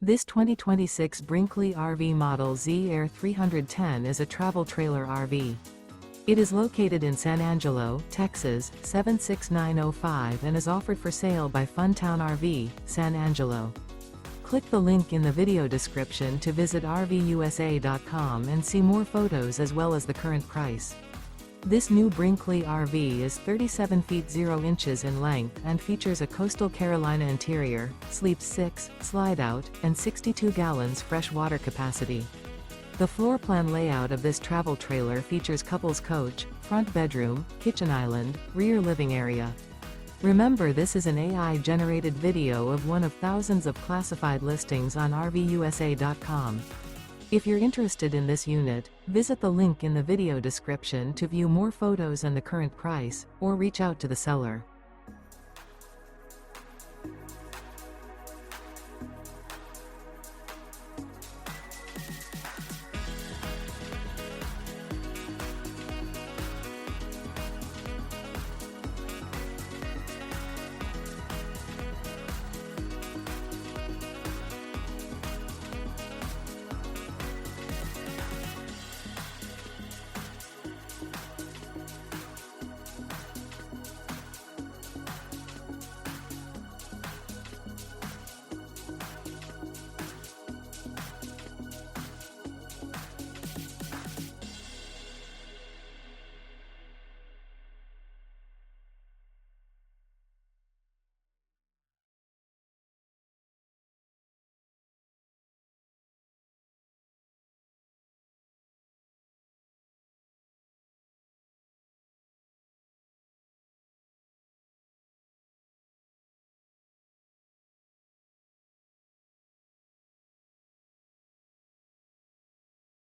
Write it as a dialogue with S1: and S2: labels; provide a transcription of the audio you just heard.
S1: This 2026 Brinkley RV Model Z Air 310 is a travel trailer RV. It is located in San Angelo, Texas, 76905 and is offered for sale by Funtown RV, San Angelo. Click the link in the video description to visit RVUSA.com and see more photos as well as the current price. This new Brinkley RV is 37 feet 0 inches in length and features a coastal Carolina interior, sleeps 6, slide-out, and 62 gallons fresh water capacity. The floor plan layout of this travel trailer features couples coach, front bedroom, kitchen island, rear living area. Remember, this is an AI-generated video of one of thousands of classified listings on RVUSA.com. If you're interested in this unit, visit the link in the video description to view more photos and the current price, or reach out to the seller.